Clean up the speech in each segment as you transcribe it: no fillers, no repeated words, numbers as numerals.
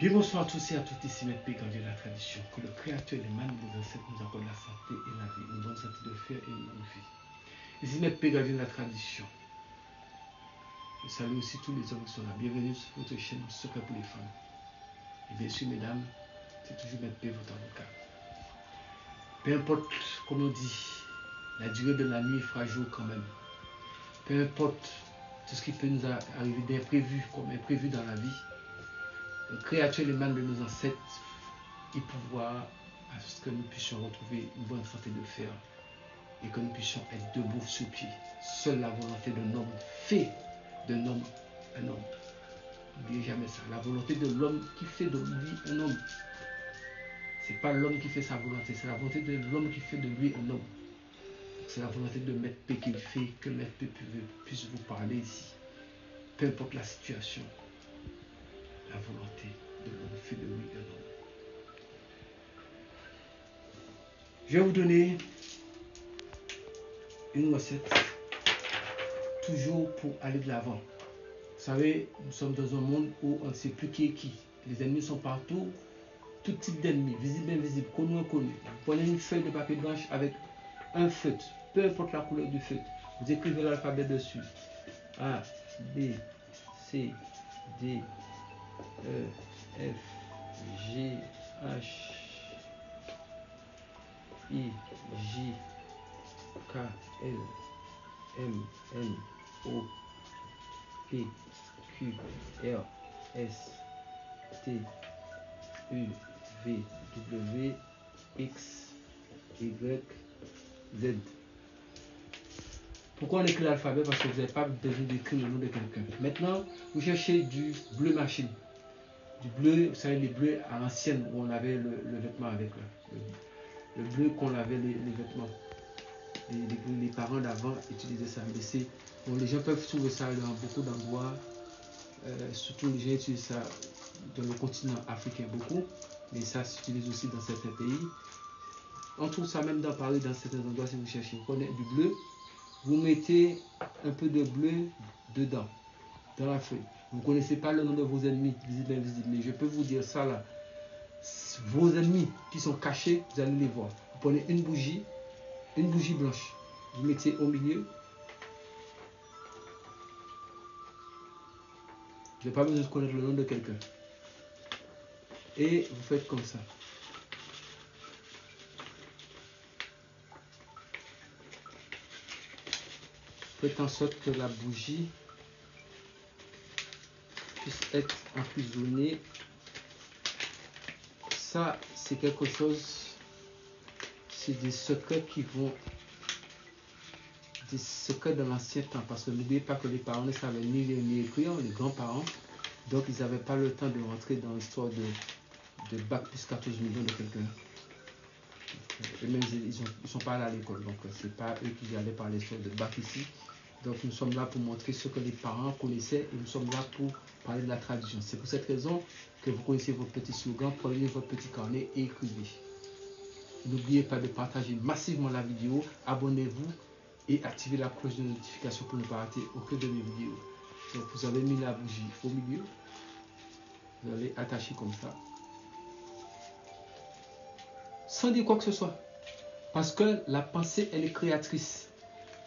Bien bonsoir à tous et à toutes, ici Maître P. Gardien de la tradition. Que le Créateur et les mains des ancêtres nous accordent la santé et la vie, une bonne santé de fer et une bonne vie. Ici Maître P. Gardien de la tradition. Je salue aussi tous les hommes qui sont là. Bienvenue sur votre chaîne Secret pour les femmes. Et bien sûr, mesdames, c'est toujours Maître P, votre avocat. Peu importe, comme on dit, la durée de la nuit fera jour quand même. Peu importe tout ce qui peut nous arriver d'imprévu comme imprévu dans la vie, le Créateur les mains de nos ancêtres et pouvoir à ce que nous puissions retrouver une bonne santé de fer et que nous puissions être debout sur pied. Seule la volonté d'un homme fait d'un homme un homme. N'oubliez jamais ça. La volonté de l'homme qui fait de lui un homme. C'est pas l'homme qui fait sa volonté, c'est la volonté de l'homme qui fait de lui un homme. C'est la volonté de Maître P qu'il fait que Maître P puisse vous parler ici. Peu importe la situation, la volonté de l'homme fait de lui un homme. Je vais vous donner une recette, toujours pour aller de l'avant. Vous savez, nous sommes dans un monde où on ne sait plus qui est qui. Les ennemis sont partout, tout type d'ennemis, visibles et invisibles, connus et inconnus. Vous prenez une feuille de papier blanche avec un feutre, peu importe la couleur du feutre. Vous écrivez l'alphabet dessus. A, B, C, D, E, F, G, H, I, J, K, L, M, N, O, P, Q, R, S, T, U, V, W, X, Y, Z. Pourquoi on écrit l'alphabet? Parce que vous n'avez pas besoin d'écrire le nom de quelqu'un. Maintenant, vous cherchez du bleu machine. Du bleu, vous savez, les bleus à l'ancienne où on avait le vêtement avec là. Le bleu qu'on lavait les vêtements. Les parents d'avant utilisaient ça. Mais bon, les gens peuvent trouver ça dans beaucoup d'endroits. Surtout les gens utilisent ça dans le continent africain beaucoup. Mais ça s'utilise aussi dans certains pays. On trouve ça même dans Paris, dans certains endroits si vous cherchez. Vous prenez du bleu. Vous mettez un peu de bleu dedans, dans la feuille. Vous ne connaissez pas le nom de vos ennemis, visibles et invisibles. Mais je peux vous dire ça là. Vos ennemis qui sont cachés, vous allez les voir. Vous prenez une bougie blanche. Vous mettez au milieu. Vous n'avez pas besoin de connaître le nom de quelqu'un. Et vous faites comme ça. Faites en sorte que la bougie puisse être emprisonnée. Ça, c'est quelque chose, c'est des secrets qui vont, des secrets de l'ancien temps. Parce que n'oubliez pas que les parents ne savaient ni lire ni écrire, les grands-parents. Donc, ils n'avaient pas le temps de rentrer dans l'histoire de bac plus 14 millions de quelqu'un. Eux-mêmes, ils ne sont pas allés à l'école. Donc, ce n'est pas eux qui allaient parler sur de bac ici. Donc nous sommes là pour montrer ce que les parents connaissaient et nous sommes là pour parler de la tradition. C'est pour cette raison que vous connaissez votre petit slogan, prenez votre petit carnet et écrivez. N'oubliez pas de partager massivement la vidéo, abonnez-vous et activez la cloche de notification pour ne pas rater aucune de mes vidéos. Donc vous avez mis la bougie au milieu, vous allez attacher comme ça, sans dire quoi que ce soit, parce que la pensée elle est créatrice.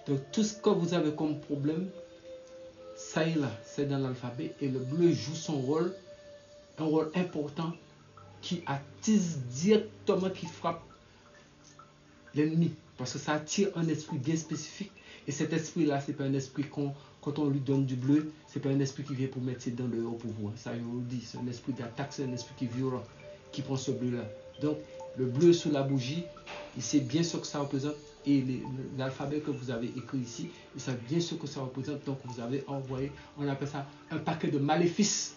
Donc tout ce que vous avez comme problème, ça est là, c'est dans l'alphabet et le bleu joue son rôle, un rôle important qui attise directement, qui frappe l'ennemi. Parce que ça attire un esprit bien spécifique et cet esprit-là, c'est pas un esprit quand on lui donne du bleu, c'est pas un esprit qui vient pour mettre ses dents dehors pour vous. Ça je vous le dis, c'est un esprit d'attaque, c'est un esprit qui est violent, qui prend ce bleu-là. Donc le bleu sous la bougie, il sait bien ce que ça représente. Et l'alphabet que vous avez écrit ici, vous savez bien ce que ça représente. Donc vous avez envoyé, on appelle ça un paquet de maléfices.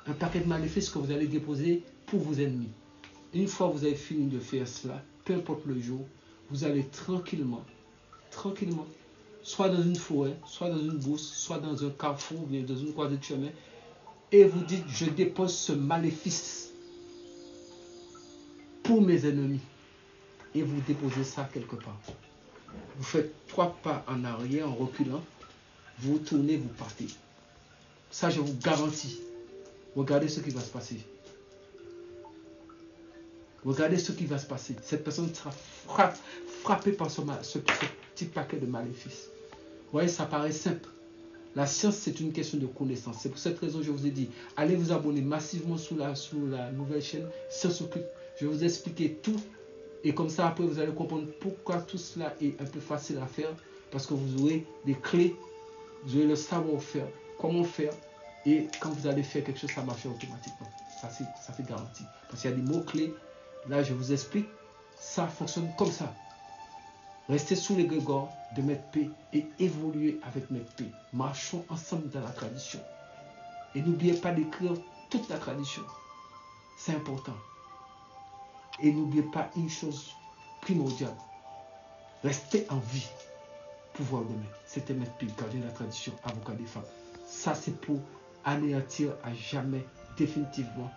Un paquet de maléfices que vous allez déposer pour vos ennemis. Une fois que vous avez fini de faire cela, peu importe le jour, vous allez tranquillement, soit dans une forêt, soit dans une bourse, soit dans un carrefour, ou bien dans une croisée de chemin, et vous dites, je dépose ce maléfice pour mes ennemis. Et vous déposez ça quelque part. Vous faites 3 pas en arrière en reculant. Vous tournez, vous partez. Ça, je vous garantis. Regardez ce qui va se passer. Regardez ce qui va se passer. Cette personne sera frappée par ce petit paquet de maléfices. Vous voyez, ça paraît simple. La science, c'est une question de connaissance. C'est pour cette raison que je vous ai dit, allez vous abonner massivement sous la nouvelle chaîne Science Occulte. Je vais vous expliquer tout. Et comme ça, après, vous allez comprendre pourquoi tout cela est un peu facile à faire. Parce que vous aurez des clés, vous aurez le savoir-faire, comment faire. Et quand vous allez faire quelque chose, ça marche automatiquement. Ça, c'est garanti. Parce qu'il y a des mots-clés. Là, je vous explique. Ça fonctionne comme ça. Restez sous les grégores de Maître P et évoluez avec Maître P. Marchons ensemble dans la tradition. Et n'oubliez pas d'écrire toute la tradition. C'est important. Et n'oubliez pas une chose primordiale. Restez en vie. Pouvoir de Maître. C'était Maître P, gardien de la tradition, avocat des femmes. Ça, c'est pour anéantir à jamais, définitivement.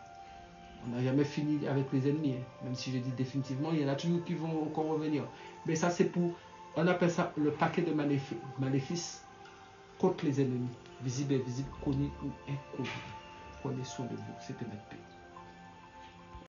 On n'a jamais fini avec les ennemis. Même si je dis définitivement, il y en a toujours qui vont encore revenir. Mais ça, c'est pour, on appelle ça le paquet de maléfices contre les ennemis, visibles et invisibles, connus ou inconnus. Prenez soin de vous. C'était Maître P.